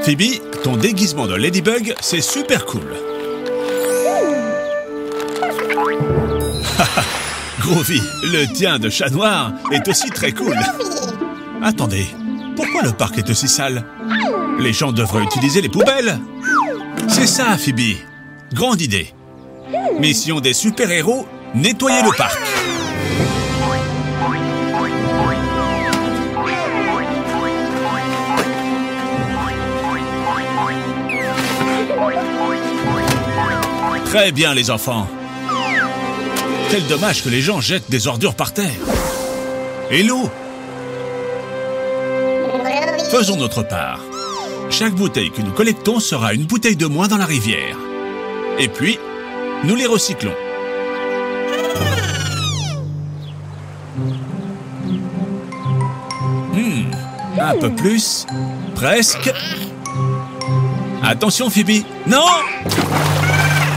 Phoebe, ton déguisement de Ladybug, c'est super cool. Groovy, le tien de chat noir est aussi très cool. Attendez, pourquoi le parc est aussi sale? Les gens devraient utiliser les poubelles. C'est ça, Phoebe. Grande idée. Mission des super-héros, nettoyer le parc. Très bien, les enfants. Quel dommage que les gens jettent des ordures par terre. Et l'eau? Faisons notre part. Chaque bouteille que nous collectons sera une bouteille de moins dans la rivière. Et puis, nous les recyclons. Un peu plus. Presque. Attention, Phoebe. Non!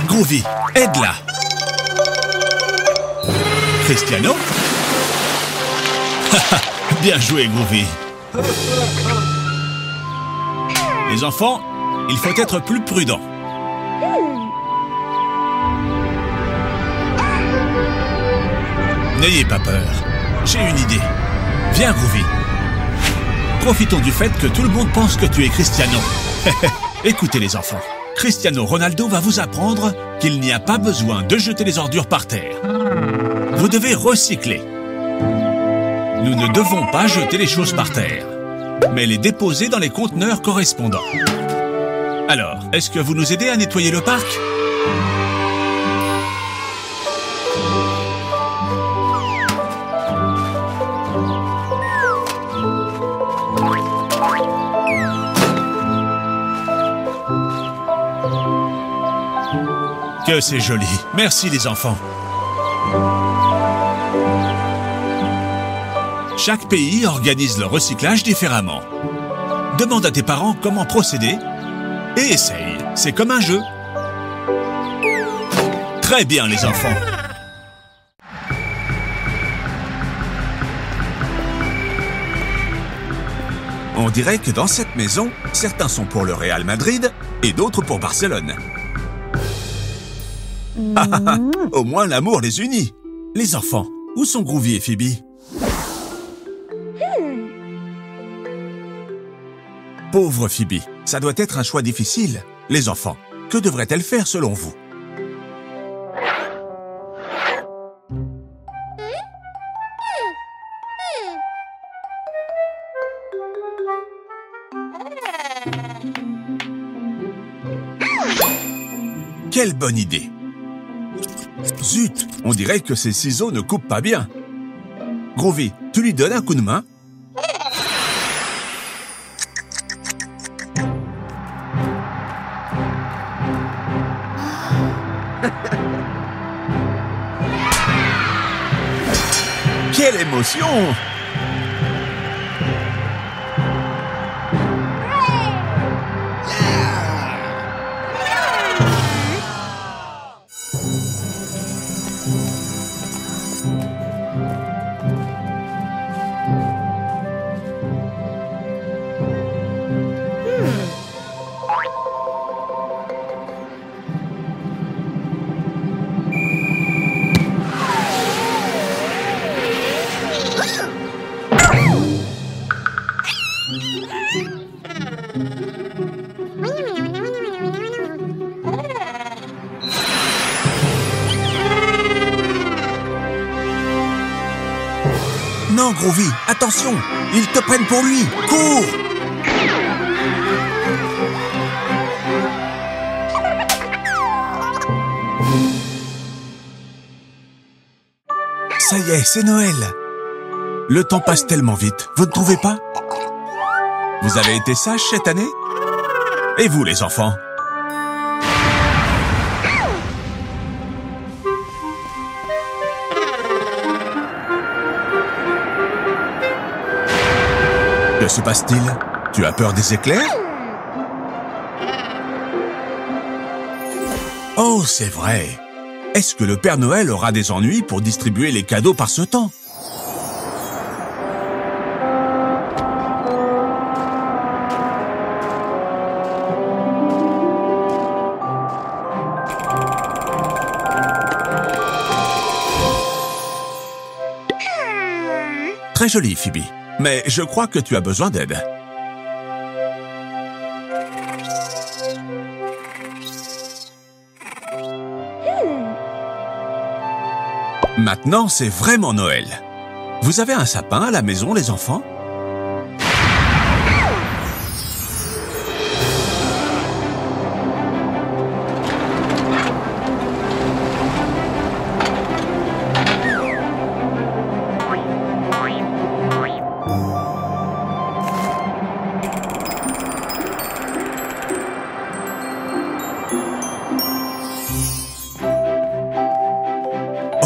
Groovy, aide-la. Cristiano? Bien joué, Groovy. Les enfants, il faut être plus prudent. N'ayez pas peur. J'ai une idée. Viens, Groovy. Profitons du fait que tout le monde pense que tu es Cristiano. Écoutez, les enfants. Cristiano Ronaldo va vous apprendre qu'il n'y a pas besoin de jeter les ordures par terre. Vous devez recycler. Nous ne devons pas jeter les choses par terre, mais les déposer dans les conteneurs correspondants. Alors, est-ce que vous nous aidez à nettoyer le parc? Que c'est joli. Merci les enfants. Chaque pays organise le recyclage différemment. Demande à tes parents comment procéder et essaye. C'est comme un jeu. Très bien les enfants. On dirait que dans cette maison, certains sont pour le Real Madrid et d'autres pour Barcelone. Au moins l'amour les unit. Les enfants, où sont Groovy et Phoebe? Pauvre Phoebe, ça doit être un choix difficile. Les enfants, que devrait-elle faire selon vous? Quelle bonne idée! Zut, on dirait que ces ciseaux ne coupent pas bien. Groovy, tu lui donnes un coup de main? Quelle émotion! Non, Groovy, attention! Ils te prennent pour lui! Cours! Ça y est, c'est Noël! Le temps passe tellement vite, vous ne trouvez pas? Vous avez été sages cette année? Et vous, les enfants? Que se passe-t-il? Tu as peur des éclairs? Oh, c'est vrai. Est-ce que le Père Noël aura des ennuis pour distribuer les cadeaux par ce temps? très joli, Phoebe. Mais je crois que tu as besoin d'aide. Maintenant, c'est vraiment Noël. Vous avez un sapin à la maison, les enfants?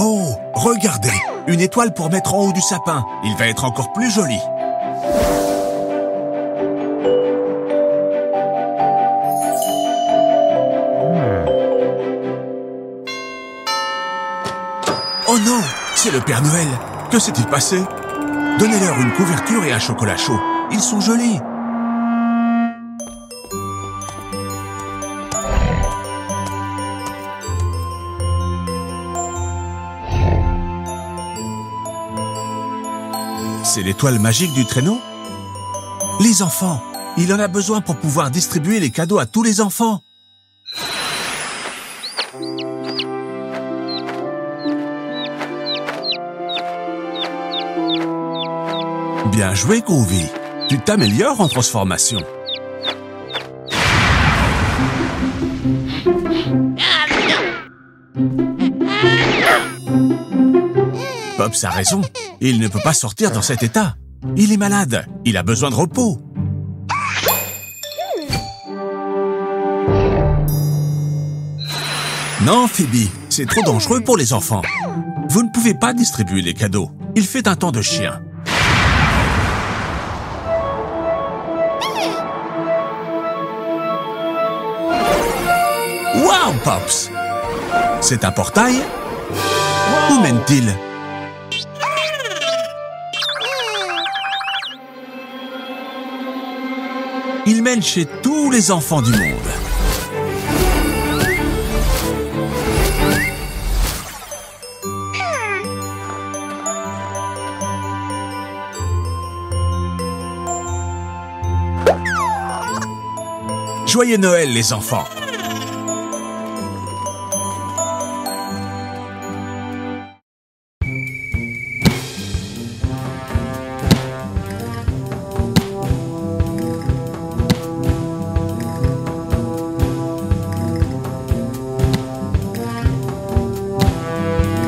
Oh, regardez! Une étoile pour mettre en haut du sapin. Il va être encore plus joli. Oh non! C'est le Père Noël! Que s'est-il passé? Donnez-leur une couverture et un chocolat chaud. Ils sont jolis. C'est l'étoile magique du traîneau? Les enfants, il en a besoin pour pouvoir distribuer les cadeaux à tous les enfants. Bien joué, Groovy. Tu t'améliores en transformation. Pops a raison. Il ne peut pas sortir dans cet état. Il est malade. Il a besoin de repos. Non, Phoebe, c'est trop dangereux pour les enfants. Vous ne pouvez pas distribuer les cadeaux. Il fait un temps de chien. Wow, Pops! C'est un portail? Où mène-t-il? Il mène chez tous les enfants du monde. Joyeux Noël, les enfants!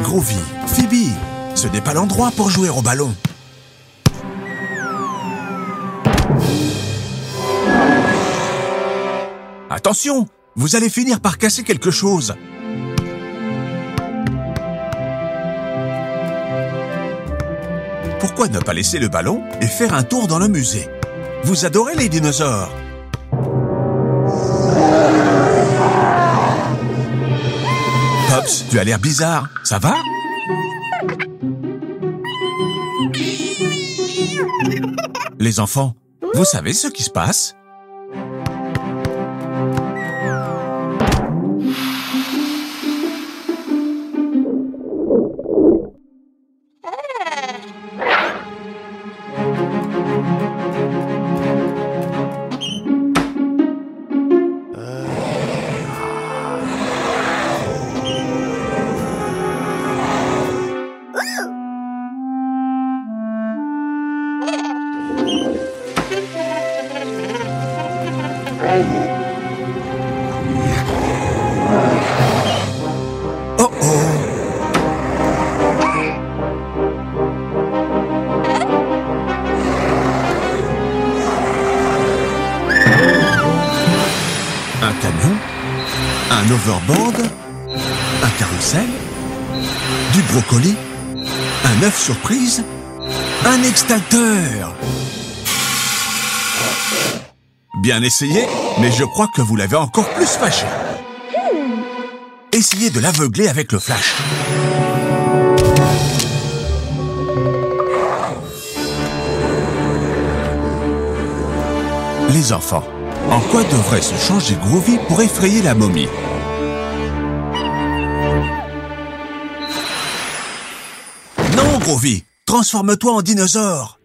Groovy, Phoebe, ce n'est pas l'endroit pour jouer au ballon. Attention, vous allez finir par casser quelque chose. Pourquoi ne pas laisser le ballon et faire un tour dans le musée? Vous adorez les dinosaures. Pops, tu as l'air bizarre. Ça va? Les enfants, vous savez ce qui se passe? Oh oh! Un camion, un overboard, un carrousel, du brocoli, un œuf surprise, un extincteur. Bien essayé, mais je crois que vous l'avez encore plus fâché. Essayez de l'aveugler avec le flash. Les enfants, en quoi devrait se changer Groovy pour effrayer la momie? Non, Groovy, transforme-toi en dinosaure.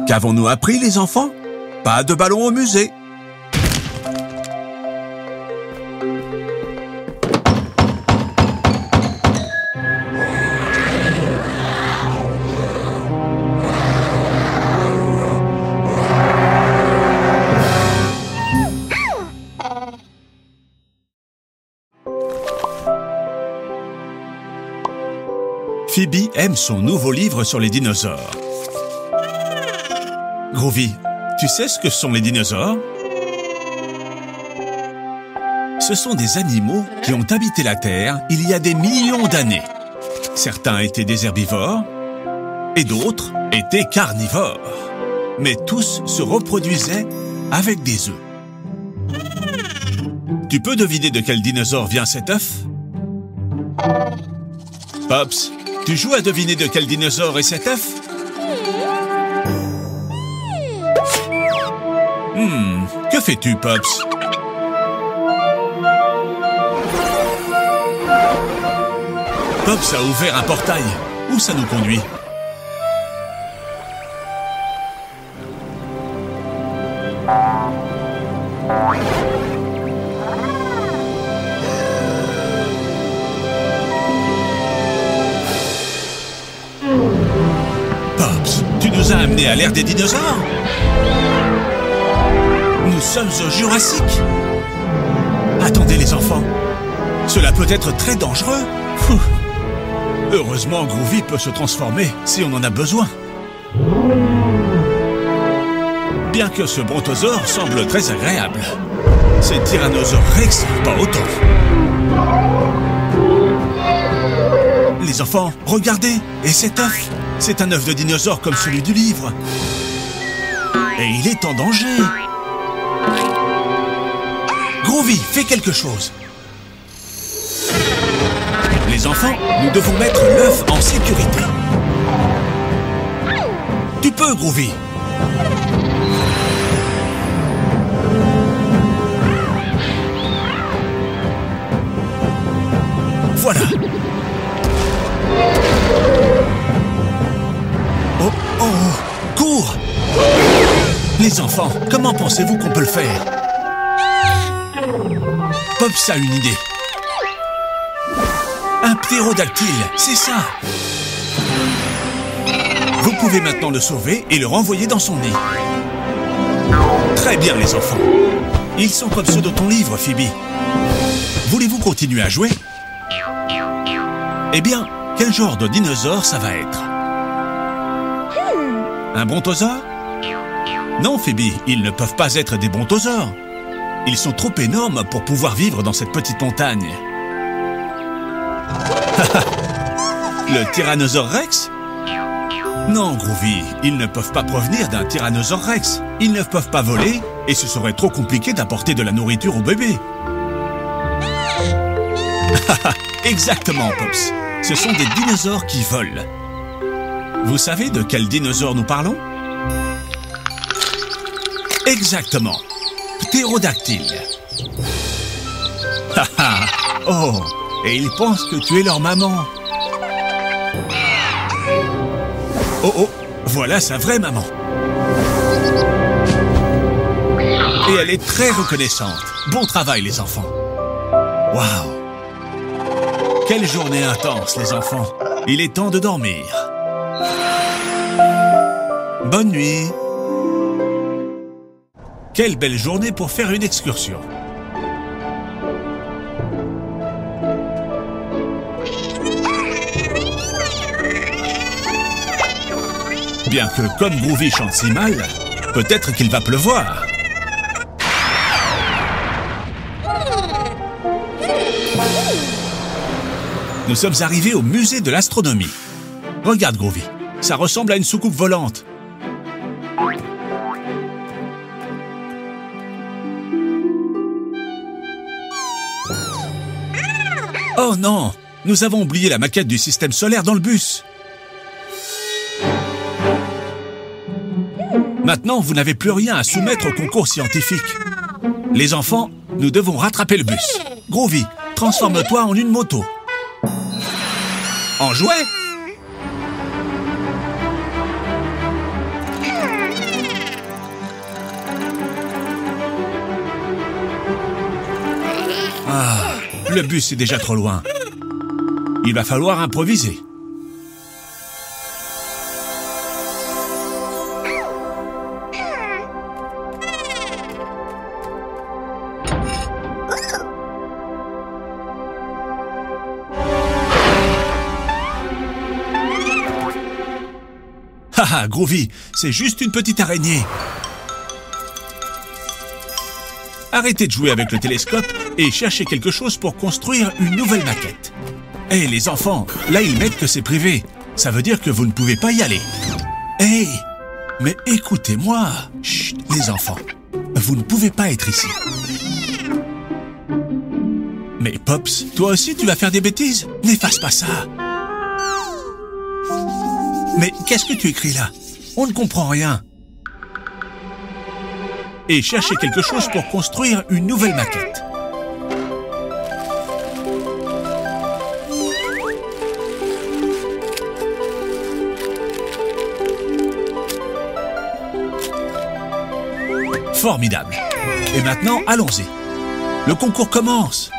Qu'avons-nous appris, les enfants? Pas de ballon au musée. Phoebe aime son nouveau livre sur les dinosaures. Groovy, tu sais ce que sont les dinosaures? Ce sont des animaux qui ont habité la Terre il y a des millions d'années. Certains étaient des herbivores et d'autres étaient carnivores. Mais tous se reproduisaient avec des œufs. Tu peux deviner de quel dinosaure vient cet œuf? Pops, tu joues à deviner de quel dinosaure est cet œuf? Que fais-tu, Pops? Pops a ouvert un portail. Où ça nous conduit? Pops, tu nous as amenés à l'ère des dinosaures? Nous sommes au Jurassique. Attendez les enfants, cela peut être très dangereux. Heureusement, Groovy peut se transformer si on en a besoin. Bien que ce brontosaure semble très agréable, ces tyrannosaures Rex, pas autant. Les enfants, regardez, et cet œuf, c'est un œuf de dinosaure comme celui du livre. Et il est en danger. Groovy, fais quelque chose. Les enfants, nous devons mettre l'œuf en sécurité. Tu peux, Groovy. Voilà. Oh, oh, cours! Les enfants, comment pensez-vous qu'on peut le faire? Pops a une idée. Un ptérodactyle, c'est ça. Vous pouvez maintenant le sauver et le renvoyer dans son nid. Très bien, les enfants. Ils sont comme ceux de ton livre, Phoebe. Voulez-vous continuer à jouer? Eh bien, quel genre de dinosaure ça va être? Un brontosaure? Non, Phoebe, ils ne peuvent pas être des brontosaures. Ils sont trop énormes pour pouvoir vivre dans cette petite montagne. Le tyrannosaure Rex? Non, Groovy, ils ne peuvent pas provenir d'un tyrannosaure Rex. Ils ne peuvent pas voler et ce serait trop compliqué d'apporter de la nourriture au bébé. Exactement, Pops. Ce sont des dinosaures qui volent. Vous savez de quel dinosaure nous parlons? Exactement. Ptérodactyle. Oh, et ils pensent que tu es leur maman. Oh, oh, voilà sa vraie maman. Et elle est très reconnaissante. Bon travail, les enfants. Waouh! Quelle journée intense, les enfants. Il est temps de dormir. Bonne nuit. Quelle belle journée pour faire une excursion. Bien que comme Groovy chante si mal, peut-être qu'il va pleuvoir. Nous sommes arrivés au musée de l'astronomie. Regarde, Groovy, ça ressemble à une soucoupe volante. Oh non, nous avons oublié la maquette du système solaire dans le bus. Maintenant, vous n'avez plus rien à soumettre au concours scientifique. Les enfants, nous devons rattraper le bus. Groovy, transforme-toi en une moto. En jouet? Ah, le bus est déjà trop loin. Il va falloir improviser. Haha, Groovy, c'est juste une petite araignée. Arrêtez de jouer avec le télescope et cherchez quelque chose pour construire une nouvelle maquette. Hé, les enfants, là ils mettent que c'est privé. Ça veut dire que vous ne pouvez pas y aller. Hé, mais écoutez-moi. Chut, les enfants, vous ne pouvez pas être ici. Mais Pops, toi aussi tu vas faire des bêtises? N'efface pas ça. Mais qu'est-ce que tu écris là? On ne comprend rien. Et cherchez quelque chose pour construire une nouvelle maquette. Formidable. Et maintenant, allons-y. Le concours commence.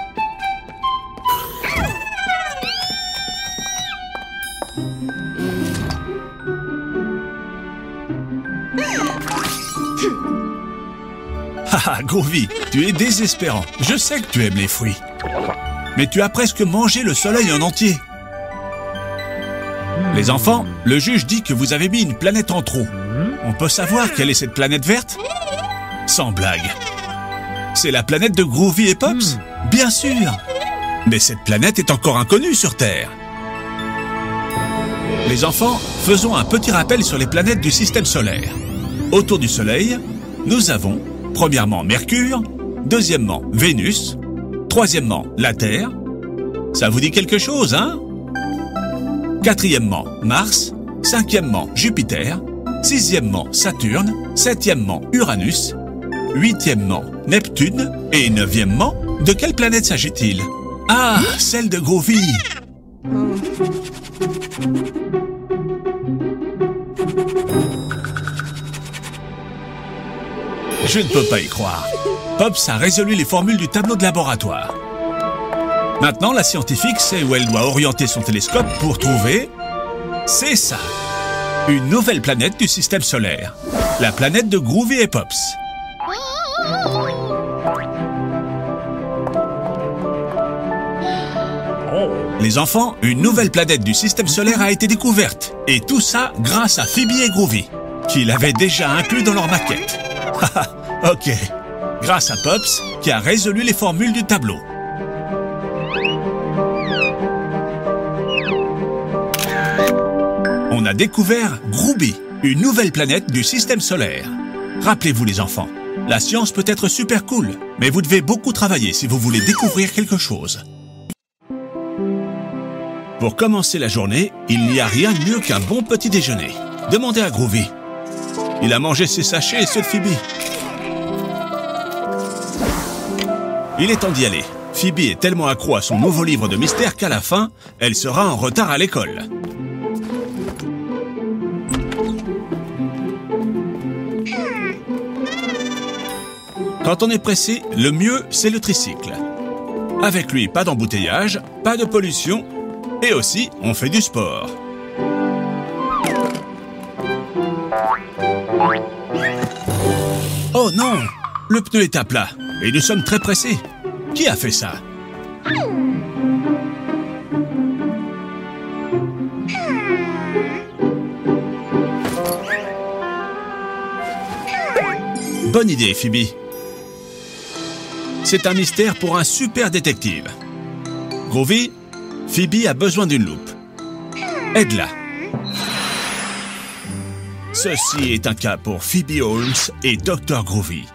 Haha, Groovy, tu es désespérant. Je sais que tu aimes les fruits. Mais tu as presque mangé le soleil en entier. Les enfants, le juge dit que vous avez mis une planète en trop. On peut savoir quelle est cette planète verte? Sans blague. C'est la planète de Groovy et Pops? Bien sûr. Mais cette planète est encore inconnue sur Terre. Les enfants, faisons un petit rappel sur les planètes du système solaire. Autour du Soleil, nous avons premièrement Mercure, deuxièmement Vénus, troisièmement la Terre. Ça vous dit quelque chose, hein? Quatrièmement Mars, cinquièmement Jupiter, sixièmement Saturne, septièmement Uranus, huitièmement Neptune et neuvièmement, de quelle planète s'agit-il? Ah, celle de Groovy. Je ne peux pas y croire. Pops a résolu les formules du tableau de laboratoire. Maintenant, la scientifique sait où elle doit orienter son télescope pour trouver... C'est ça! Une nouvelle planète du système solaire. La planète de Groovy et Pops. Les enfants, une nouvelle planète du système solaire a été découverte. Et tout ça grâce à Phoebe et Groovy, qui l'avaient déjà inclus dans leur maquette. Ok. Grâce à Pops, qui a résolu les formules du tableau. On a découvert Groovy, une nouvelle planète du système solaire. Rappelez-vous les enfants, la science peut être super cool, mais vous devez beaucoup travailler si vous voulez découvrir quelque chose. Pour commencer la journée, il n'y a rien de mieux qu'un bon petit déjeuner. Demandez à Groovy. Il a mangé ses sachets et ceux de Phoebe. Il est temps d'y aller. Phoebe est tellement accro à son nouveau livre de mystère qu'à la fin, elle sera en retard à l'école. Quand on est pressé, le mieux, c'est le tricycle. Avec lui, pas d'embouteillage, pas de pollution, et aussi, on fait du sport. Oh non! Le pneu est à plat, et nous sommes très pressés. Qui a fait ça? Bonne idée, Phoebe. C'est un mystère pour un super détective. Groovy, Phoebe a besoin d'une loupe. Aide-la. Ceci est un cas pour Phoebe Holmes et Dr. Groovy.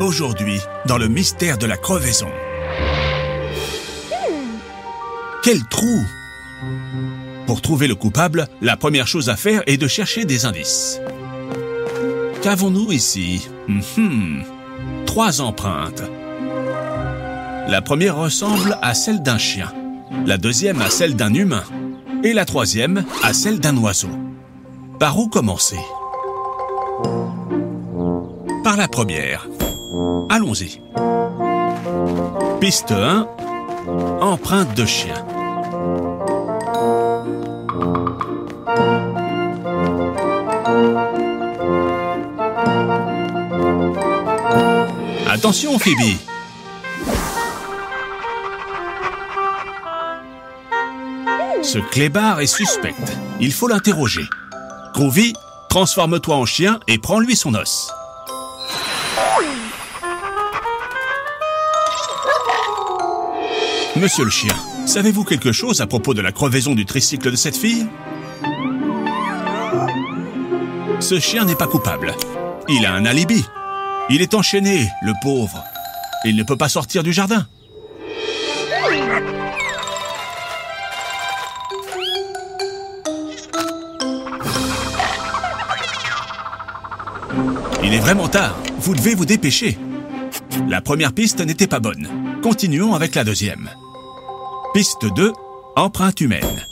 Aujourd'hui, dans le mystère de la crevaison. Quel trou! Pour trouver le coupable, la première chose à faire est de chercher des indices. qu'avons-nous ici? 3 empreintes. La première ressemble à celle d'un chien, la deuxième à celle d'un humain, et la troisième à celle d'un oiseau. Par où commencer? Par la première. Allons-y. Piste 1, empreinte de chien. Attention, Phoebe. Ce clébard est suspect. Il faut l'interroger. Groovy, transforme-toi en chien et prends-lui son os. Monsieur le chien, savez-vous quelque chose à propos de la crevaison du tricycle de cette fille? Ce chien n'est pas coupable. Il a un alibi. Il est enchaîné, le pauvre. Il ne peut pas sortir du jardin. Il est vraiment tard. Vous devez vous dépêcher. La première piste n'était pas bonne. Continuons avec la deuxième. Piste 2, empreinte humaine.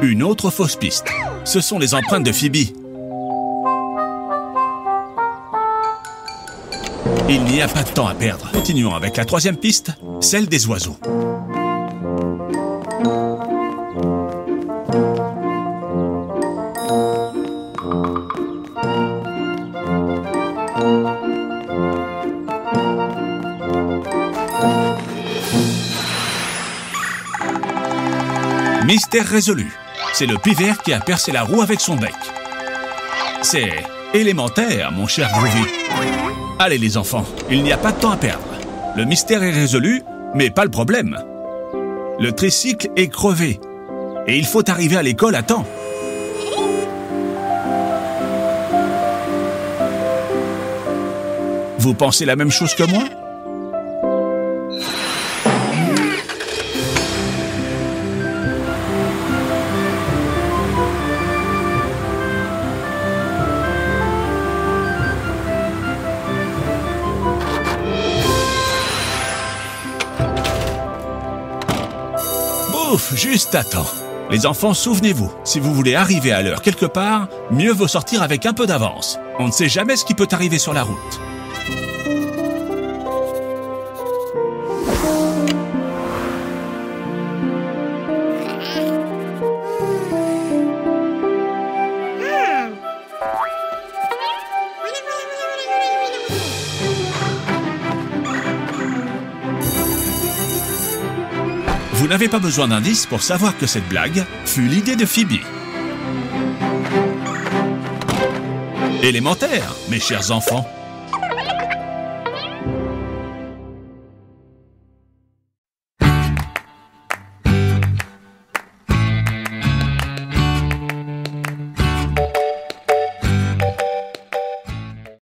Une autre fausse piste. Ce sont les empreintes de Phoebe. Il n'y a pas de temps à perdre. Continuons avec la troisième piste, celle des oiseaux. Mystère résolu. C'est le pivert qui a percé la roue avec son bec. C'est élémentaire, mon cher Groovy. Allez les enfants, il n'y a pas de temps à perdre. Le mystère est résolu, mais pas le problème. Le tricycle est crevé. Et il faut arriver à l'école à temps. Vous pensez la même chose que moi ? Ouf, juste à temps. Les enfants, souvenez-vous, si vous voulez arriver à l'heure quelque part, mieux vaut sortir avec un peu d'avance. On ne sait jamais ce qui peut arriver sur la route. Vous n'avez pas besoin d'indices pour savoir que cette blague fut l'idée de Phoebe. Élémentaire, mes chers enfants.